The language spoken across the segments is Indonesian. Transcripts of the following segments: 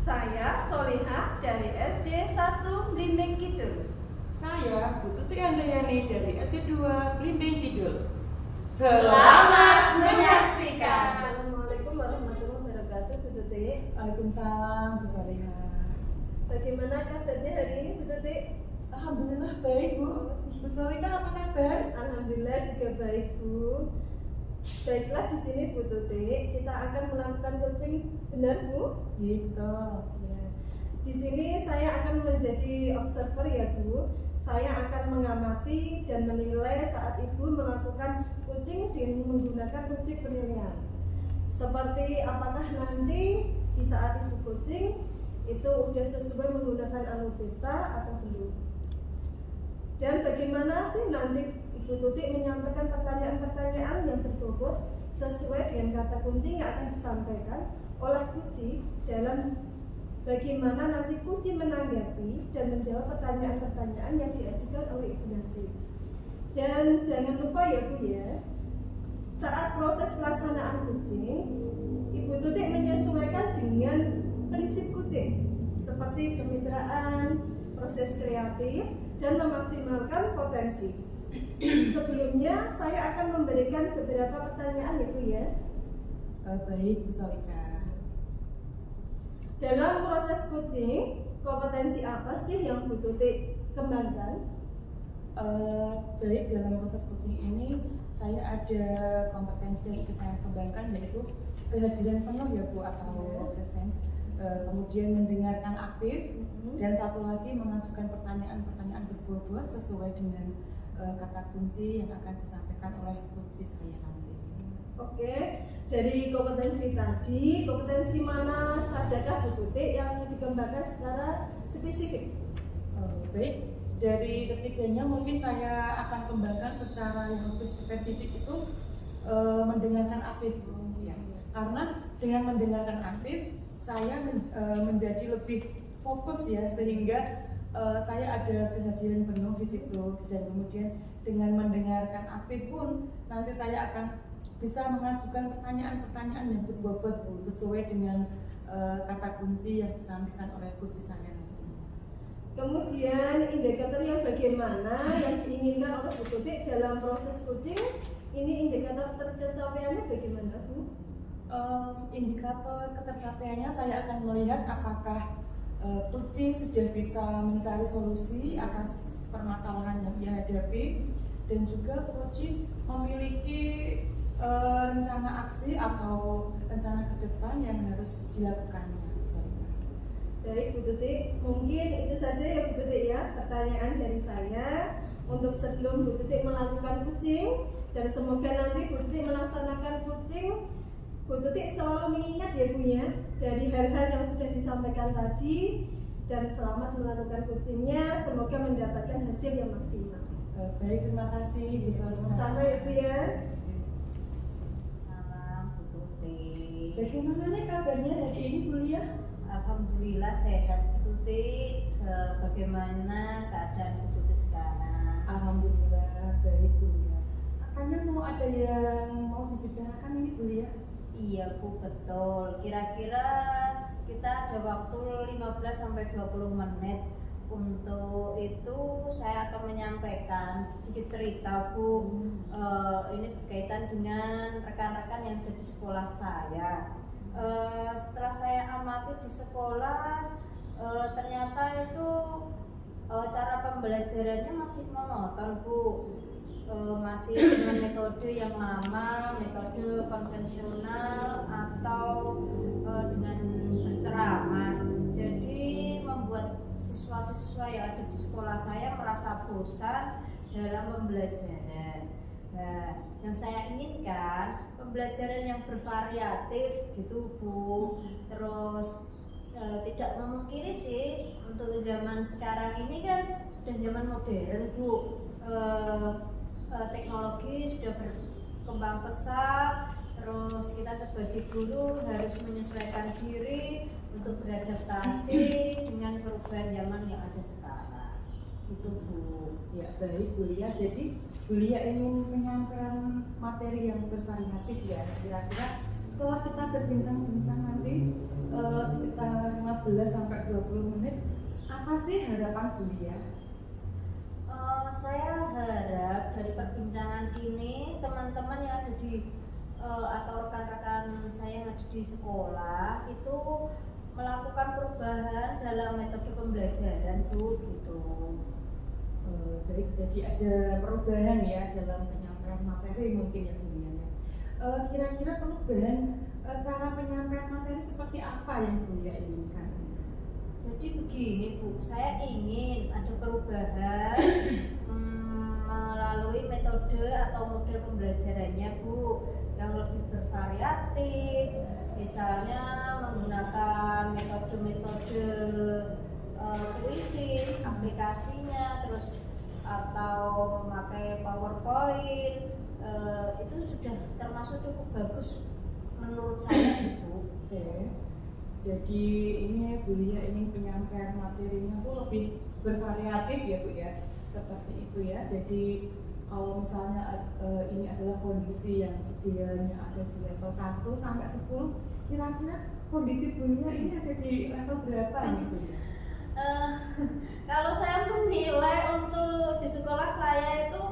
Saya Solihah dari SD 1 Blimbing Kidul. Saya Bu Tuti Andayani dari SD 2 Blimbing Kidul. Selamat menyaksikan. Assalamualaikum warahmatullahi wabarakatuh, Bu Tuti. Waalaikumsalam Bu Solihah. Bagaimana kabarnya hari ini, Bu Tuti? Alhamdulillah baik Bu. Bu Solihah apa kabar? Alhamdulillah juga baik, Bu. Baiklah, di sini Bu Tuti kita akan melakukan coaching, benar Bu? Gitu. Ya. Di sini saya akan menjadi observer ya Bu. Saya akan mengamati dan menilai saat Ibu melakukan coaching dengan menggunakan rubrik penilaian. Seperti apakah nanti di saat Ibu coaching itu sudah sesuai menggunakan alubeta atau belum. Dan bagaimana sih nanti Ibu Tuti menyampaikan pertanyaan-pertanyaan yang berbobot sesuai dengan kata kunci yang akan disampaikan oleh kunci dalam bagaimana nanti kunci menanggapi dan menjawab pertanyaan-pertanyaan yang diajukan oleh Ibu nanti. Dan jangan lupa ya Bu ya, saat proses pelaksanaan coaching, Ibu Tuti menyesuaikan dengan prinsip coaching seperti kemitraan, proses kreatif, dan memaksimalkan potensi. Sebelumnya saya akan memberikan beberapa pertanyaan ya Bu ya. Baik Bu Solihah. Dalam proses coaching, kompetensi apa sih yang Bu Tuti kembangkan? Baik, dalam proses coaching ini saya ada kompetensi yang ingin saya kembangkan, yaitu kehadiran penuh ya Bu, atau presence, kemudian mendengarkan aktif, dan satu lagi mengajukan pertanyaan-pertanyaan berbobot sesuai dengan kata kunci yang akan disampaikan oleh kunci saya nanti. Oke, dari kompetensi tadi, kompetensi mana sajakah Bu Tuti yang dikembangkan secara spesifik? Baik, dari ketiganya mungkin saya akan kembangkan secara yang lebih spesifik itu mendengarkan aktif ya. Karena dengan mendengarkan aktif saya menjadi lebih fokus ya, sehingga saya ada kehadiran penuh di situ, dan kemudian dengan mendengarkan aktif pun nanti saya akan bisa mengajukan pertanyaan-pertanyaan yang berbobot Bu, sesuai dengan kata kunci yang disampaikan oleh kunci saya. Kemudian indikator yang bagaimana yang diinginkan oleh Bu Tuti dalam proses coaching, ini indikator tercapaiannya bagaimana Bu? Indikator ketercapaiannya saya akan melihat apakah coaching sudah bisa mencari solusi atas permasalahan yang ia hadapi, dan juga coaching memiliki rencana aksi atau rencana ke depan yang harus dilakukannya. Baik Bu Tuti, mungkin itu saja ya Bu Tuti ya pertanyaan dari saya untuk sebelum Bu Tuti melakukan coaching, dan semoga nanti Bu Tuti melaksanakan coaching, Bu Tuti selalu mengingat ya Bu ya dari hal-hal yang sudah disampaikan tadi, dan selamat melakukan coachingnya, semoga mendapatkan hasil yang maksimal. Baik, terima kasih. Bisa sama ya Bu ya. Salam Bu Tuti. Bagaimana nih kabarnya hari ini kuliah? Alhamdulillah sehat Bu Tuti. Bagaimana keadaan Bu Tuti sekarang? Alhamdulillah baik kuliah. Katanya mau ada yang mau dibicarakan ini kuliah? Iya Bu, betul. Kira-kira kita ada waktu 15-20 menit. Untuk itu saya akan menyampaikan sedikit cerita Bu. Ini berkaitan dengan rekan-rekan yang ada di sekolah saya. Setelah saya amati di sekolah, ternyata itu cara pembelajarannya masih monoton Bu. Masih dengan metode yang lama, metode konvensional, atau dengan berceramah. Jadi membuat siswa-siswa yang ada di sekolah saya merasa bosan dalam pembelajaran. Nah, yang saya inginkan pembelajaran yang bervariatif gitu Bu. Terus tidak memungkiri sih, untuk zaman sekarang ini kan sudah zaman modern Bu. Teknologi sudah berkembang pesat, terus kita sebagai guru harus menyesuaikan diri untuk beradaptasi dengan perubahan zaman yang ada sekarang. Itu Bu. Ya baik kuliah. Jadi kuliah ingin menyampaikan materi yang bervariatif ya. Kira-kira setelah kita berbincang-bincang nanti sekitar 15 sampai 20 menit, apa sih harapan Bulia? Saya harap dari perbincangan ini teman-teman yang ada di atau rekan-rekan saya yang ada di sekolah itu melakukan perubahan dalam metode pembelajaran Bu, gitu. Baik, jadi ada perubahan ya dalam penyampaian materi mungkin ya Bulia. Kira-kira perubahan cara penyampaian materi seperti apa yang Bulia inginkan? Jadi begini Bu, saya ingin ada perubahan melalui metode atau model pembelajarannya Bu yang lebih bervariatif, misalnya menggunakan metode-metode puisi, aplikasinya, terus atau memakai PowerPoint, itu sudah termasuk cukup bagus menurut saya sih Bu. Oke. Jadi ini Bulia ingin penyampaian materinya tuh lebih bervariatif ya Bu ya, seperti itu ya. Jadi kalau misalnya ini adalah kondisi yang idealnya ada di level 1 sampai 10, kira-kira kondisi Bulia ini ada di level berapa nih Bu? Kalau saya menilai untuk di sekolah saya itu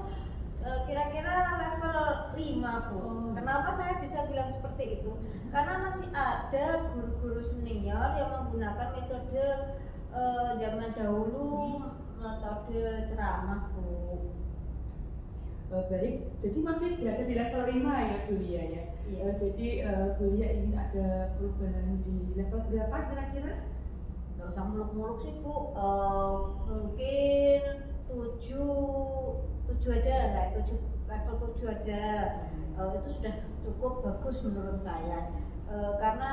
kira-kira level 5 Bu. Kenapa saya bisa bilang seperti itu? Karena masih ada guru-guru senior yang menggunakan metode zaman dahulu, metode ceramah Bu. Baik, jadi masih berada di level 5 ya Bulia ya. Iya. Jadi Bulia ingin ada perubahan di level berapa kira-kira? Nggak usah muluk-muluk sih Bu, mungkin 7 aja, nggak 7, level 7 aja. Itu sudah cukup bagus menurut saya, karena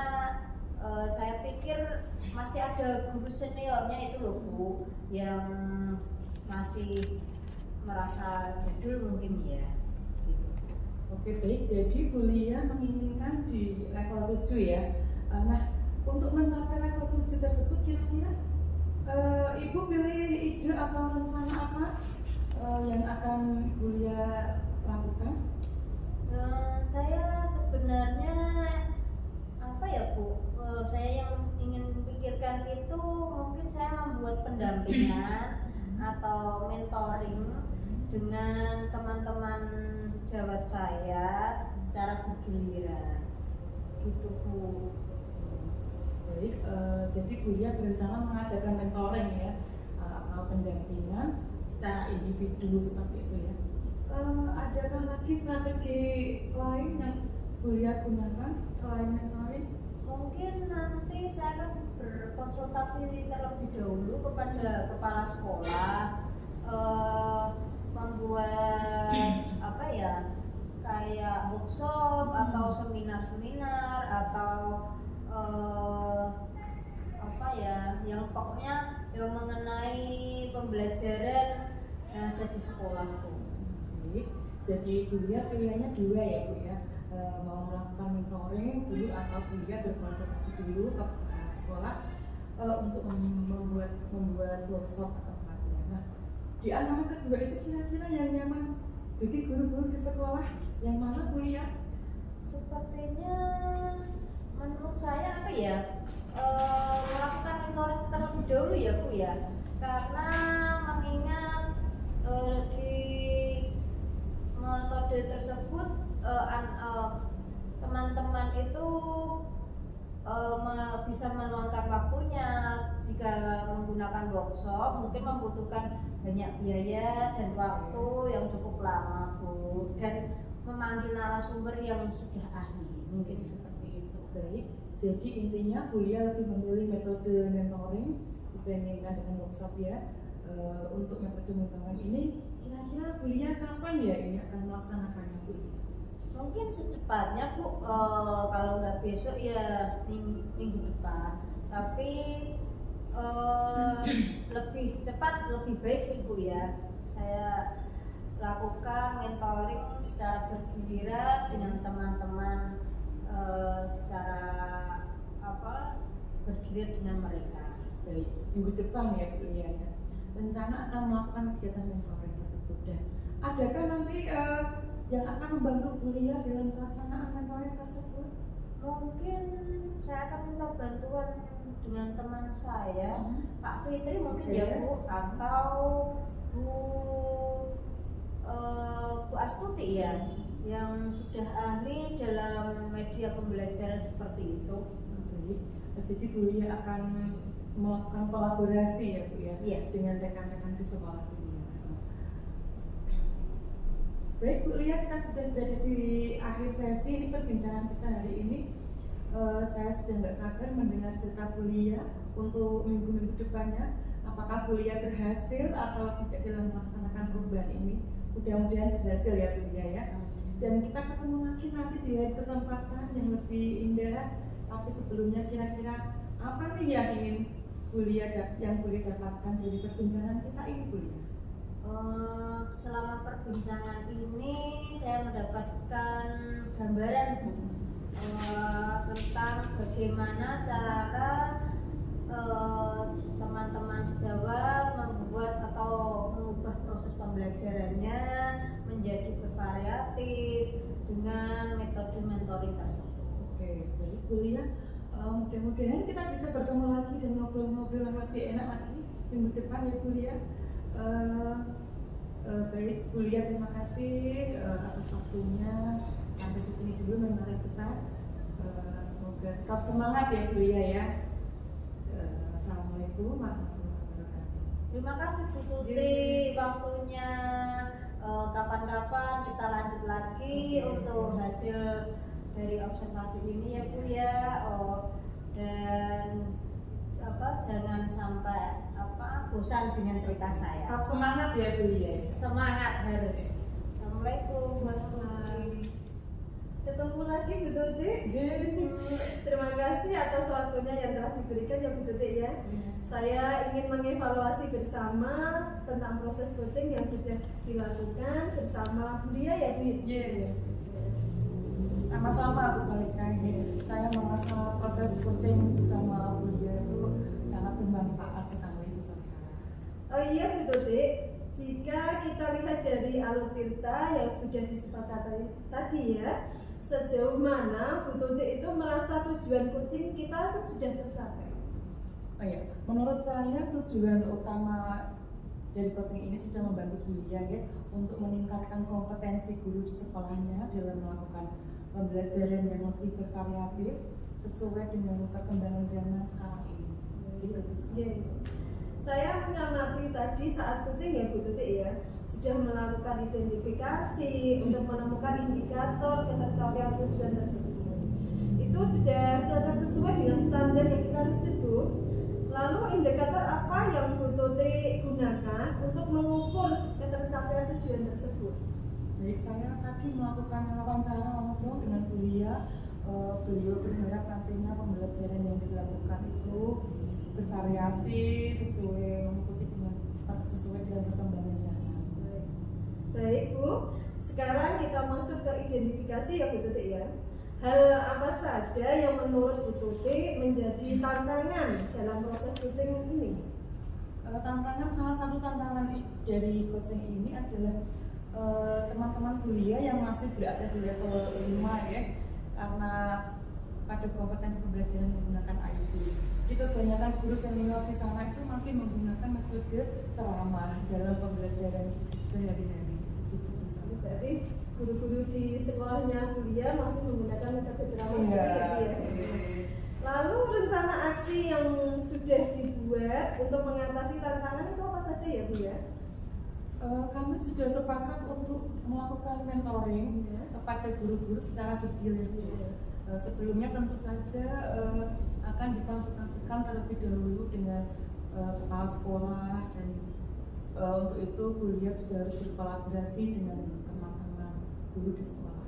saya pikir masih ada guru seniornya itu loh Bu yang masih merasa jadul mungkin ya gitu. Oke baik, jadi Bulia menginginkan di level 7 ya. Nah, untuk mencapai level 7 tersebut kira-kira Ibu pilih ide atau rencana apa yang akan Bulia lakukan? Saya sebenarnya apa ya Bu, saya yang ingin pikirkan itu mungkin saya membuat pendampingan atau mentoring dengan teman-teman sejawat saya secara bergiliran gitu Bu. Baik, jadi Bulia berencana mengadakan mentoring ya atau pendampingan secara individu seperti itu ya. Adakah lagi strategi lain yang Bulia gunakan selain mentoring? Mungkin nanti saya akan berkonsultasi terlebih dahulu kepada kepala sekolah, membuat apa ya, kayak workshop atau seminar-seminar atau apa ya, yang pokoknya yang mengenai pembelajaran yang ada di sekolah Bu. Baik, jadi Bulia pilihannya 2 ya Bu ya. Mau melakukan mentoring dulu atau Bulia berkonsultasi dulu ke kepala sekolah untuk membuat workshop atau pelatihan. Nah, di antara kedua itu kira-kira yang nyaman bagi guru-guru di sekolah yang mana Bulia? Sepertinya menurut saya apa ya, melakukan mentoring terlebih dahulu ya Bu ya, karena mengingat di metode tersebut teman-teman itu bisa meluangkan waktunya. Jika menggunakan workshop mungkin membutuhkan banyak biaya dan waktu yang cukup lama Bu, dan memanggil narasumber yang sudah ahli, mungkin seperti itu. Baik, jadi intinya Bulia lebih memilih metode mentoring dibandingkan dengan workshop ya. Untuk metode mentoring ini kira-kira Bulia kapan ya ini akan melaksanakannya Bu? Mungkin secepatnya Bu, kalau nggak besok ya minggu depan. Tapi lebih cepat lebih baik sih Bu ya. Saya lakukan mentoring secara bergiliran dengan teman-teman, secara bergilir dengan mereka. Baik, minggu depan ya Bulia ya. Rencana akan melakukan kegiatan mentoring tersebut, dan adakah nanti yang akan membantu Bulia dalam pelaksanaan mentoring tersebut? Mungkin saya akan minta bantuan dengan teman saya, Pak Fitri mungkin Oke. ya Bu, atau Bu Bu Astuti ya, yang sudah ahli dalam media pembelajaran seperti itu. Baik. Jadi Bu Lia akan melakukan kolaborasi ya Bu ya, Iya. dengan rekan-rekan di sekolah Bu Lia. Baik Bu Lia, kita sudah berada di akhir sesi ini perbincangan kita hari ini. Saya sudah nggak sabar mendengar cerita Bu Lia untuk minggu-minggu depannya. Apakah Bu Lia berhasil atau tidak dalam melaksanakan perubahan ini? Mudah-mudahan berhasil ya Bu Lia ya. Dan kita ketemu lagi nanti di lain kesempatan yang lebih indah. Tapi sebelumnya kira-kira apa nih yang ingin Bu Lia dapatkan dari perbincangan kita ini Bu Lia? Selama perbincangan ini saya mendapatkan gambaran Bu, tentang bagaimana cara teman-teman sejawat membuat atau mengubah proses pembelajarannya menjadi bervariatif dengan metode mentoring tersebut. Oke, baik Bu Lia. Mudah-mudahan kita bisa bertemu lagi dan ngobrol-ngobrol yang lebih enak lagi minggu depan ya Bu Lia. Baik Bu Lia, terima kasih atas waktunya. Sampai di sini dulu memang kita. Semoga tetap semangat ya Bu Lia ya. Assalamualaikum warahmatullahi wabarakatuh. Terima kasih Bu Tuti waktunya. Kapan-kapan kita lanjut lagi untuk hasil dari observasi ini ya Bu ya. Dan jangan sampai bosan dengan cerita saya. Tetap semangat ya Bu Lia. Semangat harus. Assalamualaikum warahmatullahi. Ketemu lagi Bu Tuti. Terima kasih atas waktunya yang telah diberikan ya Bu Tuti ya. Saya ingin mengevaluasi bersama tentang proses coaching yang sudah dilakukan bersama Bu Lia ya Bu. Sama-sama Bu Salika. Saya merasa proses coaching bersama Bu Lia itu sangat bermanfaat sekali Bu Salika. Oh iya Bu Tuti, jika kita lihat dari alur tirta yang sudah disepakati tadi ya, sejauh mana Bu Tuti itu merasa tujuan coaching kita itu sudah tercapai? Oh ya, menurut saya tujuan utama dari coaching ini sudah membantu Bu Lia ya, untuk meningkatkan kompetensi guru di sekolahnya dalam melakukan pembelajaran yang lebih bervariatif sesuai dengan perkembangan zaman sekarang ini. Gitu, Bu. Saya mengamati tadi saat coaching ya Bu Tuti ya, sudah melakukan identifikasi untuk menemukan indikator ketercapaian tujuan tersebut. Itu sudah sangat sesuai dengan standar yang kita rujuk Bu. Lalu indikator apa yang Bu Tuti gunakan untuk mengukur ketercapaian tujuan tersebut? Baik, saya tadi melakukan wawancara langsung dengan Bu Lia. Beliau berharap nantinya pembelajaran yang dilakukan itu bervariasi sesuai dengan perkembangan zaman. Baik Bu, sekarang kita masuk ke identifikasi ya Bu Tuti ya. Hal apa saja yang menurut Bu Tuti menjadi tantangan dalam proses coaching ini? Salah satu tantangan dari coaching ini adalah teman-teman kuliah yang masih berada di level 5 ya, karena pada kompetensi pembelajaran menggunakan IT. Jadi kebanyakan guru senior di sana itu masih menggunakan metode ceramah dalam pembelajaran sehari-hari. Berarti guru-guru di sekolahnya kuliah masih menggunakan metode ceramah Iya. gitu ya. Lalu rencana aksi yang sudah dibuat untuk mengatasi tantangan itu apa saja ya Bu ya? Kami sudah sepakat untuk melakukan mentoring kepada guru-guru secara bergilir. Sebelumnya tentu saja akan dikonsultasikan terlebih dahulu dengan kepala sekolah, dan untuk itu kuliah juga harus berkolaborasi dengan teman-teman guru di sekolah.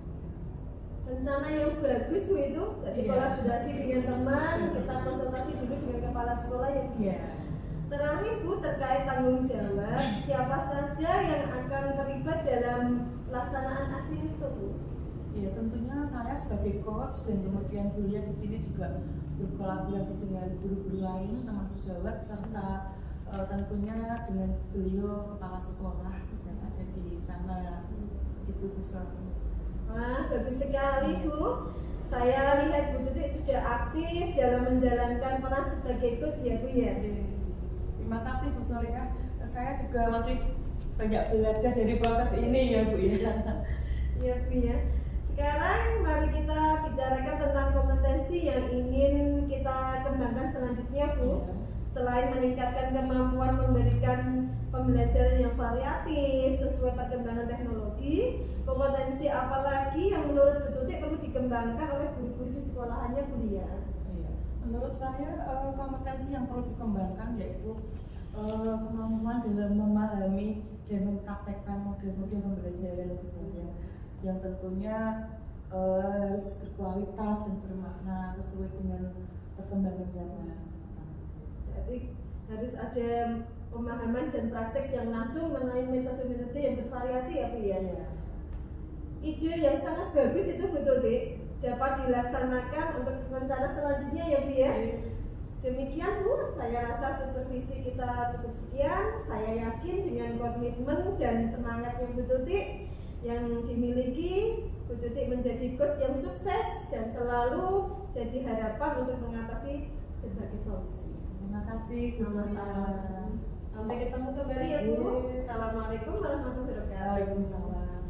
Rencana yang bagus Bu itu, berarti Iya. kolaborasi dengan teman, kita konsultasi dulu dengan kepala sekolah ya Bu. Iya. Terakhir Bu, terkait tanggung jawab, siapa saja yang akan terlibat dalam pelaksanaan aksi itu Bu? Ya, tentunya saya sebagai coach dan kemudian kuliah di sini juga berkolaborasi dengan guru-guru lain, teman sejawat, serta tentunya dengan beliau kepala sekolah yang ada di sana. Itu besar. Wah, bagus sekali Bu. Saya lihat Bu Tutik sudah aktif dalam menjalankan peran sebagai coach ya Bu ya. Terima kasih Bu Solihah. Saya juga masih banyak belajar dari proses ini ya Bu ya. Ya Bu ya. Sekarang mari kita bicarakan tentang kompetensi yang ingin kita kembangkan selanjutnya Bu. Selain meningkatkan kemampuan memberikan pembelajaran yang variatif sesuai perkembangan teknologi, kompetensi apa lagi yang menurut Bu Tutik perlu dikembangkan oleh guru-guru di sekolahannya kuliah? Iya. Menurut saya kompetensi yang perlu dikembangkan yaitu kemampuan dalam memahami dan mempraktekkan model-model pembelajaran misalnya yang tentunya harus berkualitas dan bermakna sesuai dengan perkembangan zaman. Jadi harus ada pemahaman dan praktek yang langsung mengenai metode-metode yang bervariasi ya Bu ya. Ide yang sangat bagus itu Bu Tutik dapat dilaksanakan untuk rencana selanjutnya ya Bu ya. Demikian Bu, saya rasa supervisi kita cukup sekian. Saya yakin dengan komitmen dan semangatnya Bu Tutik yang dimiliki, Bu Tutik menjadi coach yang sukses dan selalu jadi harapan untuk mengatasi berbagai solusi. Terima kasih. Sama-sama. Sampai ketemu kembali ya Bu. Assalamualaikum warahmatullahi wabarakatuh. Waalaikumsalam.